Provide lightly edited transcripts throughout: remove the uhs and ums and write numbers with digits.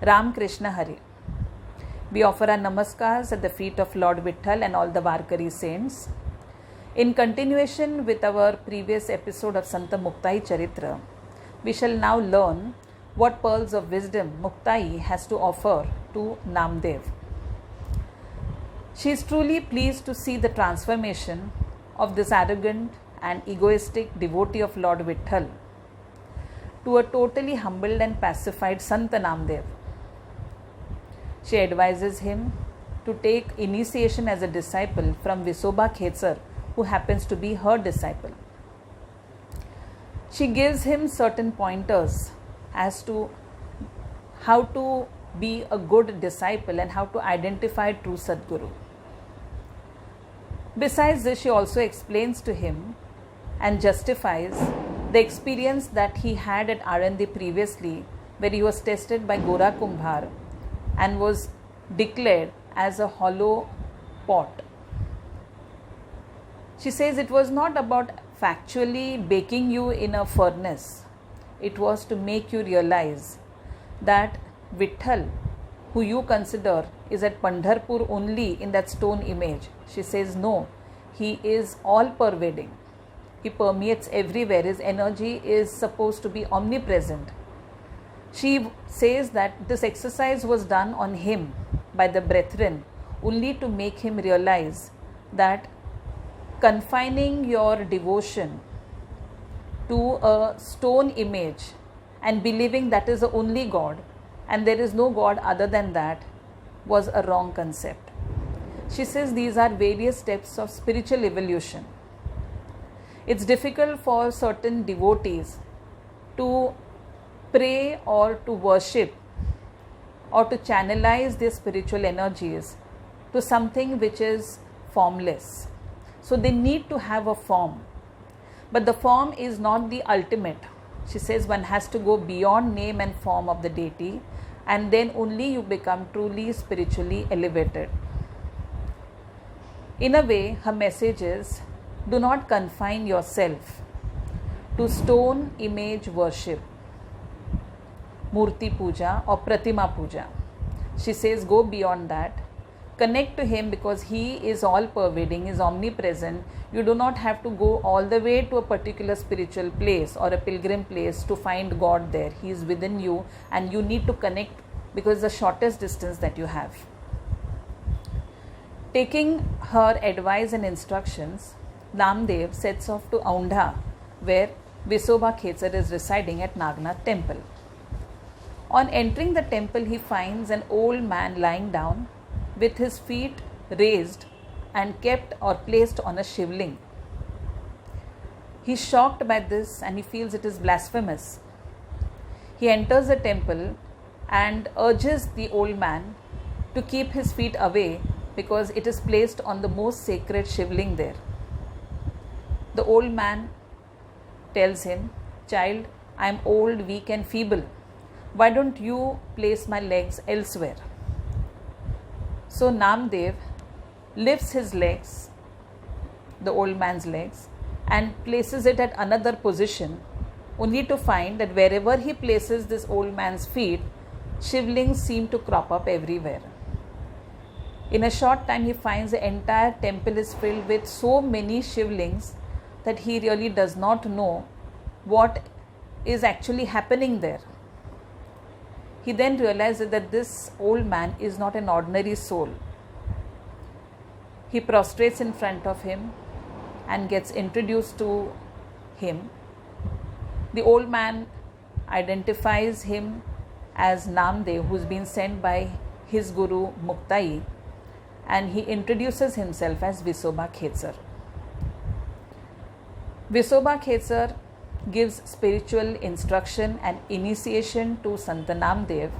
Ram Krishna Hari. We offer our namaskars at the feet of Lord Vitthal and all the Varkari saints. In continuation with our previous episode of Santa Muktai Charitra, we shall now learn what pearls of wisdom Muktai has to offer to Namdev. She is truly pleased to see the transformation of this arrogant and egoistic devotee of Lord Vitthal to a totally humbled and pacified Santa Namdev. She advises him to take initiation as a disciple from Visoba Khetsar, who happens to be her disciple. She gives him certain pointers as to how to be a good disciple and how to identify true Sadguru. Besides this, she also explains to him and justifies the experience that he had at Arandi previously, where he was tested by Gora Kumbhar and was declared as a hollow pot. She says it was not about factually baking you in a furnace. It was to make you realize that Vitthal, who you consider is at Pandharpur only in that stone image. She says no, he is all pervading. He permeates everywhere. His energy is supposed to be omnipresent. She says that this exercise was done on him by the brethren only to make him realize that confining your devotion to a stone image and believing that is the only God and there is no God other than that was a wrong concept. She says these are various steps of spiritual evolution. It's difficult for certain devotees to pray or to worship or to channelize their spiritual energies to something which is formless. So they need to have a form. But the form is not the ultimate. She says one has to go beyond name and form of the deity, and then only you become truly spiritually elevated. In a way, her message is, do not confine yourself to stone image worship, Murti Puja or Pratima Puja. She says go beyond that. Connect to him because he is all pervading, is omnipresent. You do not have to go all the way to a particular spiritual place or a pilgrim place to find God there. He is within you and you need to connect because the shortest distance that you have. Taking her advice and instructions, Namdev sets off to Aundha, where Visoba Khetsar is residing at Nagnath temple. On entering the temple, he finds an old man lying down with his feet raised and kept or placed on a shivling. He is shocked by this and he feels it is blasphemous. He enters the temple and urges the old man to keep his feet away because it is placed on the most sacred shivling there. The old man tells him, "Child, I am old, weak and feeble. Why don't you place my legs elsewhere?" So Namdev lifts his legs, the old man's legs, and places it at another position, only to find that wherever he places this old man's feet, shivlings seem to crop up everywhere. In a short time, he finds the entire temple is filled with so many shivlings that he really does not know what is actually happening there. He then realizes that this old man is not an ordinary soul. He prostrates in front of him and gets introduced to him. The old man identifies him as Namdev, who's been sent by his guru Muktai, and he introduces himself as Visoba Khetsar. Visoba Khetsar gives spiritual instruction and initiation to Santa Namdev.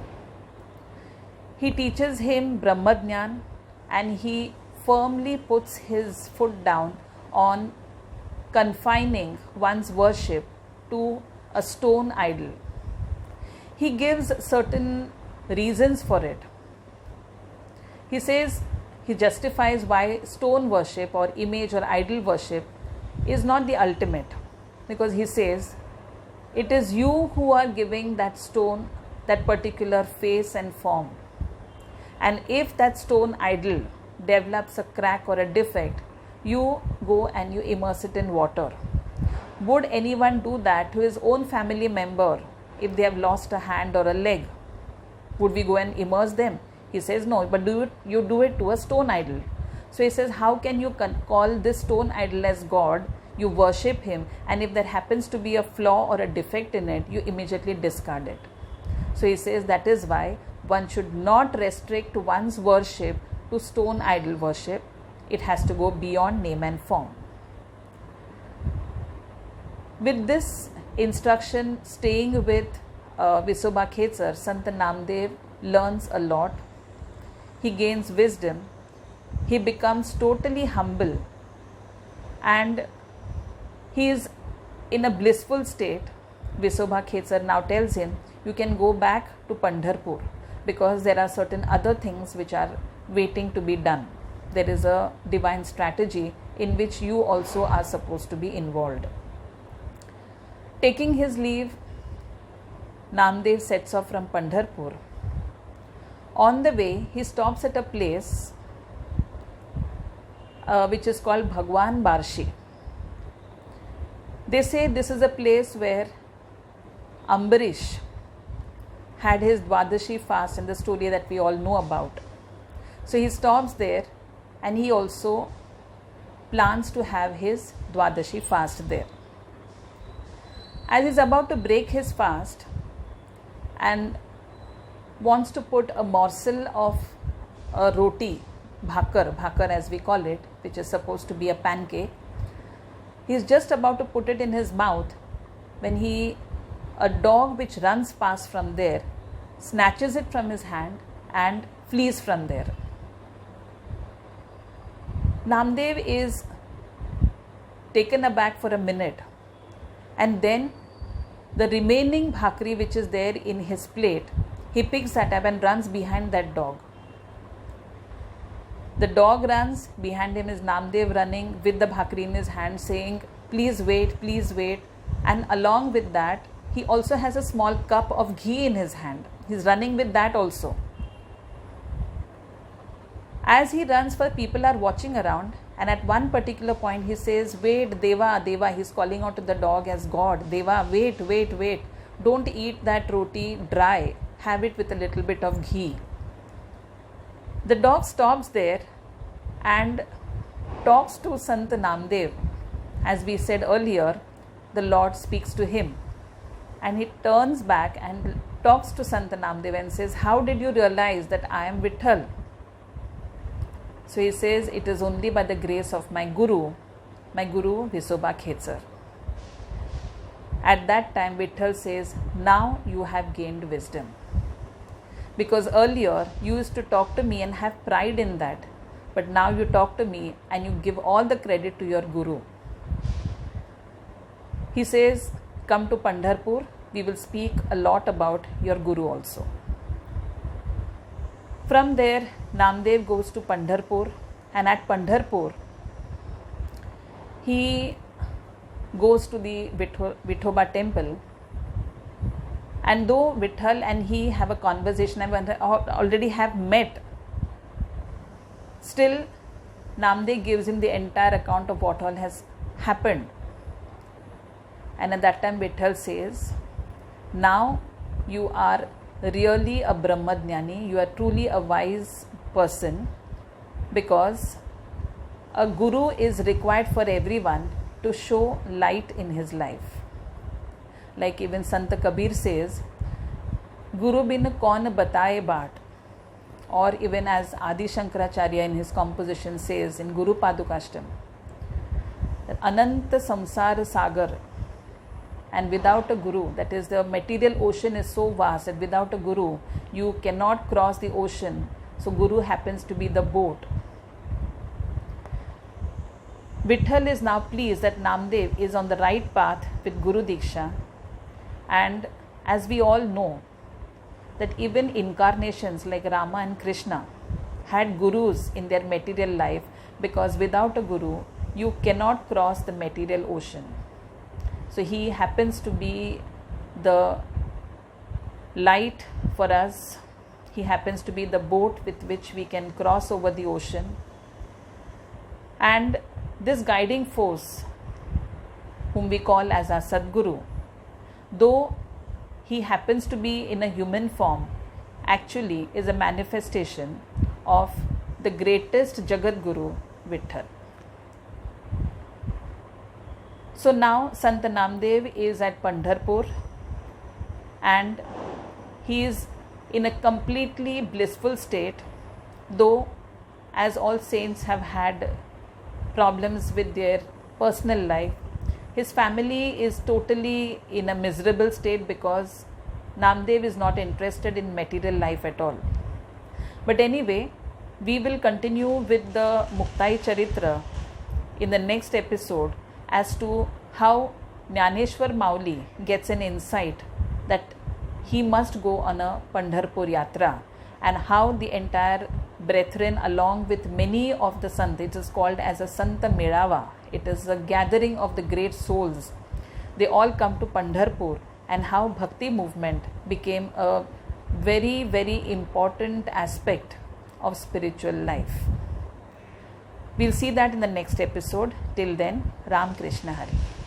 He teaches him Brahmadhyan and he firmly puts his foot down on confining one's worship to a stone idol. He gives certain reasons for it. He says, he justifies why stone worship or image or idol worship is not the ultimate, because he says it is you who are giving that stone that particular face and form. And if that stone idol develops a crack or a defect, you go and you immerse it in water. Would anyone do that to his own family member if they have lost a hand or a leg? Would we go and immerse them? He says no, but you do it to a stone idol. So he says, how can you call this stone idol as God? You worship him, and if there happens to be a flaw or a defect in it, you immediately discard it. So he says that is why one should not restrict one's worship to stone idol worship. It has to go beyond name and form. With this instruction, staying with Visoba Khetsar, Sant Namdev learns a lot. He gains wisdom. He becomes totally humble, and he is in a blissful state. Visoba Khetsar now tells him, you can go back to Pandharpur because there are certain other things which are waiting to be done. There is a divine strategy in which you also are supposed to be involved. Taking his leave, Namdev sets off from Pandharpur. On the way, he stops at a place which is called Bhagwan Barshi. They say this is a place where Ambarish had his Dwadashi fast in the story that we all know about. So he stops there and he also plans to have his Dwadashi fast there. As he's about to break his fast and wants to put a morsel of a roti, bhakar as we call it, which is supposed to be a pancake, he's just about to put it in his mouth when a dog which runs past from there snatches it from his hand and flees from there. Namdev is taken aback for a minute, and then the remaining bhakri which is there in his plate, he picks that up and runs behind that dog. The dog runs, behind him is Namdev running with the bhakri in his hand saying, please wait, and along with that he also has a small cup of ghee in his hand. He's running with that also. As he runs, people are watching around, and at one particular point he says, wait, Deva, he's calling out to the dog as God, Deva, wait, don't eat that roti dry, have it with a little bit of ghee. The dog stops there and talks to Sant Namdev. As we said earlier, the Lord speaks to him, and he turns back and talks to Sant Namdev and says, how did you realize that I am Vitthal? So he says, it is only by the grace of my Guru Visoba Khetsar. At that time, Vitthal says, now you have gained wisdom. Because earlier you used to talk to me and have pride in that, but now you talk to me and you give all the credit to your Guru. He says, come to Pandharpur, we will speak a lot about your Guru also. From there, Namdev goes to Pandharpur, and at Pandharpur, he goes to the Vithoba temple. And though Vitthal and he have a conversation and already have met, still Namdev gives him the entire account of what all has happened. And at that time Vitthal says, now you are really a Brahmadhyani, you are truly a wise person, because a guru is required for everyone to show light in his life. Like even Sant Kabir says, Guru bin kaun bataye baat. Or even as Adi Shankaracharya in his composition says in Guru Padukashtam, that Ananta Samsara Sagar, and without a guru, that is, the material ocean is so vast that without a guru you cannot cross the ocean. So Guru happens to be the boat. Vitthal is now pleased that Namdev is on the right path with Guru Diksha, and as we all know that even incarnations like Rama and Krishna had gurus in their material life, because without a guru you cannot cross the material ocean. So he happens to be the light for us. He happens to be the boat with which we can cross over the ocean. And this guiding force, whom we call as our Sadguru, though he happens to be in a human form, actually is a manifestation of the greatest Jagat Guru, Vitthal. So now Sant Namdev is at Pandharpur and he is in a completely blissful state, though as all saints have had problems with their personal life, his family is totally in a miserable state because Namdev is not interested in material life at all. But anyway, we will continue with the Muktai Charitra in the next episode as to how Jnaneshwar Mauli gets an insight that he must go on a Pandharpur Yatra, and how the entire brethren, along with many of the Sant, it is called as a Santa Melava, it is a gathering of the great souls, they all come to Pandharpur, and how Bhakti movement became a very, very important aspect of spiritual life. We'll see that in the next episode. Till then, Ram Krishna Hari.